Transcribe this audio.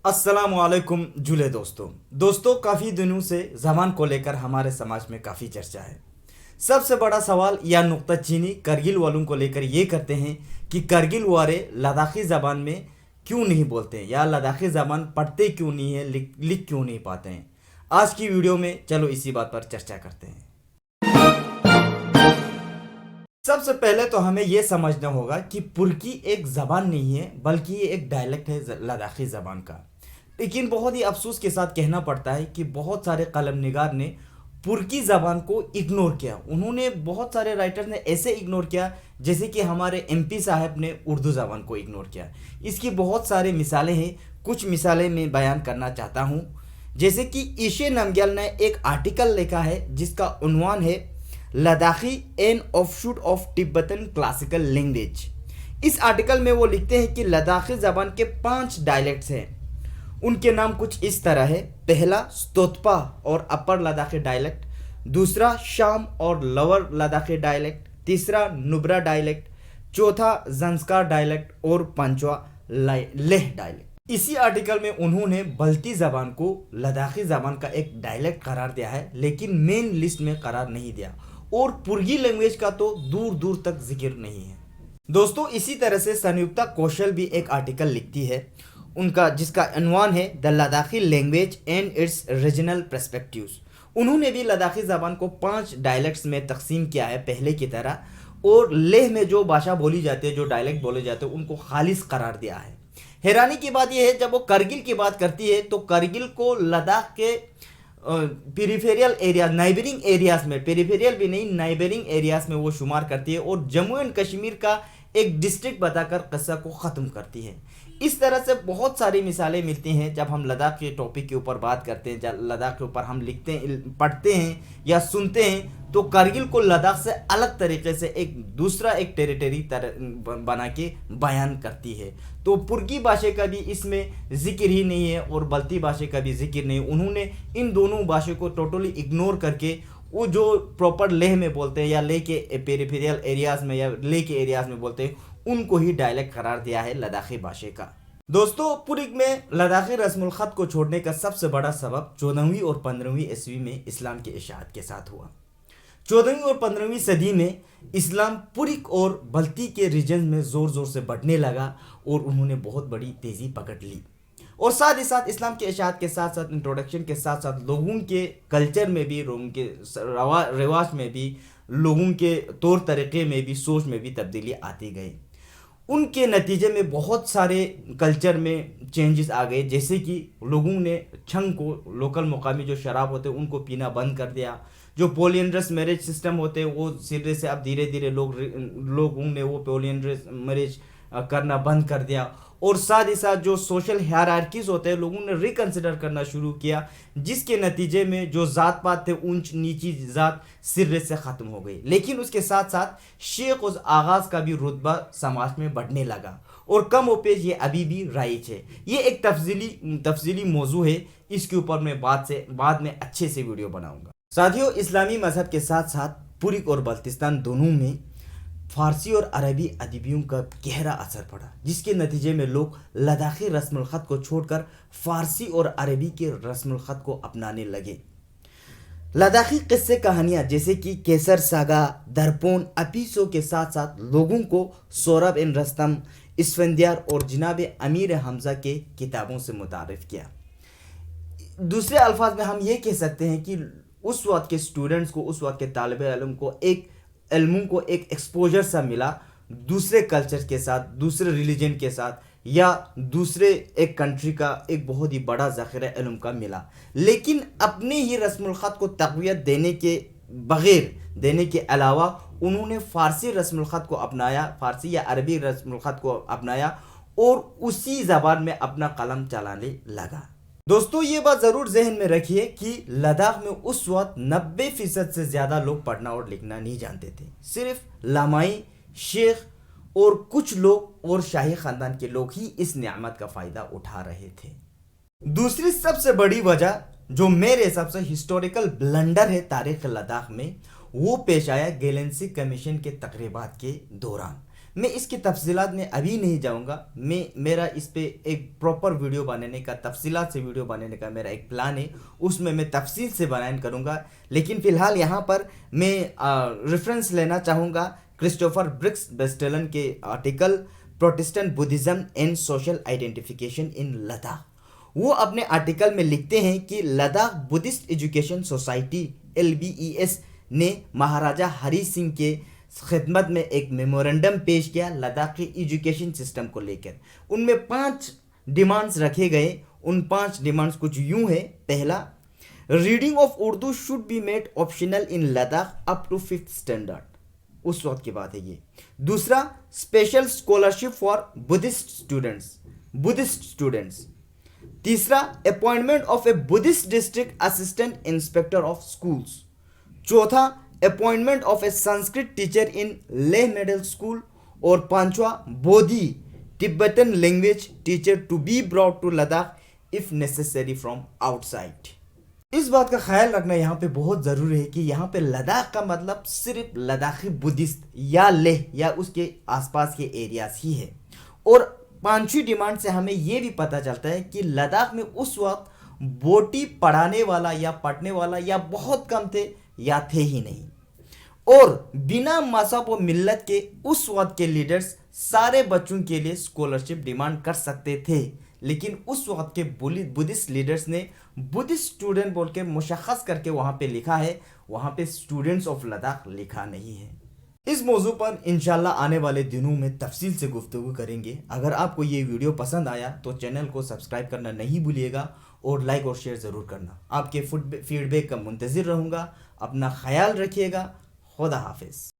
अस्सलामुअलैकुम जुले दोस्तों काफ़ी दिनों से ज़बान को लेकर हमारे समाज में काफ़ी चर्चा है। सबसे बड़ा सवाल या नुक्ता चीनी करगिल वालों को लेकर ये करते हैं कि करगिल वाले लद्दाखी ज़बान में क्यों नहीं बोलते हैं या लद्दाखी ज़बान पढ़ते क्यों नहीं है, लिख क्यों नहीं पाते हैं। आज की वीडियो में चलो इसी बात पर चर्चा करते हैं। सबसे पहले तो हमें यह समझना होगा कि पुर्की एक ज़बान नहीं है बल्कि ये एक डायलेक्ट है लद्दाखी ज़बान का। लेकिन बहुत ही अफसोस के साथ कहना पड़ता है कि बहुत सारे कलम निगार ने पुर्की ज़बान को इग्नोर किया। उन्होंने बहुत सारे राइटर्स ने ऐसे इग्नोर किया जैसे कि हमारे एमपी साहब ने उर्दू ज़बान को इग्नोर किया। इसकी बहुत सारे मिसालें हैं, कुछ मिसालें मैं बयान करना चाहता हूँ। जैसे कि ईशे नमग्याल ने एक आर्टिकल लिखा है जिसका उन्वान है Ladakhi an offshoot of Tibetan classical language. इस आर्टिकल में वो लिखते हैं कि लद्दाखी ज़बान के 5 डायलेक्ट्स हैं। उनके नाम कुछ इस तरह है। पहला स्तोत्पा और अपर लद्दाखी डायलेक्ट, दूसरा शाम और लोअर लद्दाखी डायलेक्ट, तीसरा नुब्रा डायलेक्ट, चौथा जंस्कार डायलेक्ट और पांचवा लेह डायलेक्ट। इसी आर्टिकल में उन्होंने बल्ती ज़बान को लद्दाखी ज़बान का एक डायलेक्ट करार दिया है, लेकिन मेन लिस्ट में करार नहीं दिया और पुर्गी लैंग्वेज का तो दूर दूर तक जिक्र नहीं है। दोस्तों इसी तरह से संयुक्ता कौशल भी एक आर्टिकल लिखती है उनका, जिसका अनवान है the Ladakhi language and it's regional perspectives. उन्होंने भी लद्दाखी ज़बान को 5 डायलेक्ट्स में तकसीम किया है पहले की तरह, और लेह में जो भाषा बोली जाती है, जो डायलेक्ट बोले जाते हैं, उनको खालिस करार दिया है। हैरानी की बात यह है जब वो करगिल की बात करती है तो करगिल को लद्दाख के पेरिफेरियल एरिया, नाइबरिंग एरियाज में, पेरिफेरियल भी नहीं नाइबरिंग एरियाज में वो शुमार करती है और जम्मू एंड कश्मीर का एक डिस्ट्रिक्ट बताकर किस्सा को ख़त्म करती है। इस तरह से बहुत सारी मिसालें मिलती हैं जब हम लद्दाख के टॉपिक के ऊपर बात करते हैं, जब लद्दाख के ऊपर हम लिखते हैं, पढ़ते हैं या सुनते हैं, तो करगिल को लद्दाख से अलग तरीके से एक टेरिटरी बना के बयान करती है। तो पुर्गी भाषा का भी इसमें जिक्र ही नहीं है और बल्ती भाषा का भी जिक्र नहीं। उन्होंने इन दोनों भाषा को टोटली इग्नोर करके वो जो प्रॉपर लेह में बोलते हैं या लेह के पेरिफेरियल एरियाज में या लेह के एरियाज में बोलते हैं, उनको ही डायलेक्ट करार दिया है लद्दाखी भाषा का। दोस्तों पुर्ग में लद्दाखी रस्मुल ख़त को छोड़ने का सबसे बड़ा सबब 14वीं और 15वीं ईस्वी में इस्लाम के इशाअत के साथ हुआ। 14वीं और 15वीं सदी में इस्लाम पुर्ग और बल्ती के रीजन में ज़ोर ज़ोर से बढ़ने लगा और उन्होंने बहुत बड़ी तेज़ी पकड़ ली। और साथ ही साथ इस्लाम के इशाअत के साथ साथ, इंट्रोडक्शन के साथ साथ, लोगों के कल्चर में भी, लोगों के रिवाज में भी, लोगों के तौर तरीक़े में भी, सोच में भी तब्दीली आती गई। उनके नतीजे में बहुत सारे कल्चर में चेंजेस आ गए, जैसे कि लोगों ने छंग को, लोकल मुकामी जो शराब होते हैं उनको पीना बंद कर दिया। जो पॉलिएंड्रस मैरिज सिस्टम होते हैं वो सिरे से अब धीरे धीरे लोगों ने वो पॉलिएंड्रस मैरिज करना बंद कर दिया। और साथ ही साथ जो सोशल हायरार्कीज होते हैं लोगों ने रिकन्सिडर करना शुरू किया, जिसके नतीजे में जो ज़ात पात थे, ऊंच नीची ज़ात सिरे से ख़त्म हो गई। लेकिन उसके साथ साथ शेख और आगाज़ का भी रुतबा समाज में बढ़ने लगा और कम ओपेश ये अभी भी राइज है। ये एक तफसीली मौजू है, इसके ऊपर मैं बाद में अच्छे से वीडियो बनाऊंगा। साथियों इस्लामी मजहब के साथ साथ पुर्ग और बल्तिस्तान दोनों में फ़ारसी और अरबी अदबियों का गहरा असर पड़ा, जिसके नतीजे में लोग लद्दाखी रस्मुल ख़त को छोड़कर फ़ारसी और अरबी के रस्मुल ख़त को अपनाने लगे। लद्दाखी किस्से कहानियाँ जैसे कि केसर सागा, दरपोन, अपीसो के साथ साथ लोगों को सोरब एन रस्तम, इसफंदियार और जनाब अमीर हमज़ा के किताबों से मुतारिफ़ किया। दूसरे अल्फाज में हम ये कह सकते हैं कि उस वक्त के स्टूडेंट्स को, उस वक्त के तालिब इल्म को एक एक्सपोजर सा मिला दूसरे कल्चर के साथ, दूसरे रिलीजन के साथ, या दूसरे एक कंट्री का एक बहुत ही बड़ा ज़ख़ीरा इल्म का मिला। लेकिन अपने ही रस्मुल ख़त को तक़वियत देने के अलावा उन्होंने फ़ारसी रस्मुल ख़त को अपनाया, फ़ारसी या अरबी रस्मुल ख़त को अपनाया और उसी ज़बान में अपना कलम चलाने लगा। दोस्तों ये बात ज़रूर जहन में रखिए कि लद्दाख में उस वक्त 90% से ज़्यादा लोग पढ़ना और लिखना नहीं जानते थे। सिर्फ लामाई, शेख और कुछ लोग और शाही ख़ानदान के लोग ही इस नियामत का फ़ायदा उठा रहे थे। दूसरी सबसे बड़ी वजह जो मेरे हिसाब से हिस्टोरिकल ब्लंडर है तारीख़ लद्दाख में, वो पेश आया गैलेंसी कमीशन के तकरीबात के दौरान। میں اس کی تفصیلات میں ابھی نہیں جاؤں گا. میرا اس پہ ایک پراپر ویڈیو بنانے کا، تفصیلات سے ویڈیو بنانے کا میرا ایک پلان ہے، اس میں تفصیل سے بیان کروں گا. لیکن فی الحال یہاں پر میں ریفرنس لینا چاہوں گا کرسٹوفر برکس بیسٹلن کے article Protestant Buddhism and social identification in Ladakh. وہ اپنے آرٹیکل میں لکھتے ہیں کہ Ladakh Buddhist education society LBES نے مہاراجہ ہری سنگھ کے خدمت میں ایک میمورنڈم پیش کیا لداخ کے ایجوکیشن سسٹم کو لے کر. ان میں 5 ڈیمانڈز رکھے گئے. ان 5 ڈیمانڈز کچھ یوں ہے. پہلا، reading of Urdu should be made optional in Ladakh up to 5th standard. اس وقت کی بات ہے یہ. دوسرا، special scholarship for Buddhist students. تیسرا، appointment of a Buddhist district assistant inspector of schools. چوتھا، appointment of a Sanskrit teacher in Leh middle school. اور پانچواں، Bodhi Tibetan language teacher to be brought to Ladakh if necessary from outside. اس بات کا خیال رکھنا یہاں پہ بہت ضروری ہے کہ یہاں پہ لداخ کا مطلب صرف لداخی بدھسٹ یا لیہ یا اس کے آس پاس کے ایریاز ہی ہے. اور 5ویں ڈیمانڈ سے ہمیں یہ بھی پتہ چلتا ہے کہ لداخ میں اس وقت بوٹی پڑھانے والا یا پڑھنے والا یا بہت کم تھے یا تھے ہی نہیں. اور بنا مذہب و ملت کے اس وقت کے لیڈرز سارے بچوں کے لیے اسکالرشپ ڈیمانڈ کر سکتے تھے. لیکن اس وقت کے بدھسٹ لیڈرز نے بدھسٹ اسٹوڈنٹ بول کے مشخص کر کے وہاں پہ لکھا ہے، وہاں پہ اسٹوڈنٹس آف لداخ لکھا نہیں ہے. اس موضوع پر انشاءاللہ آنے والے دنوں میں تفصیل سے گفتگو کریں گے. اگر آپ کو یہ ویڈیو پسند آیا تو چینل کو سبسکرائب کرنا نہیں بھولیے گا اور لائک اور شیئر ضرور کرنا. آپ کے فیڈ بیک کا منتظر رہوں گا. اپنا خیال رکھیے گا. خدا حافظ.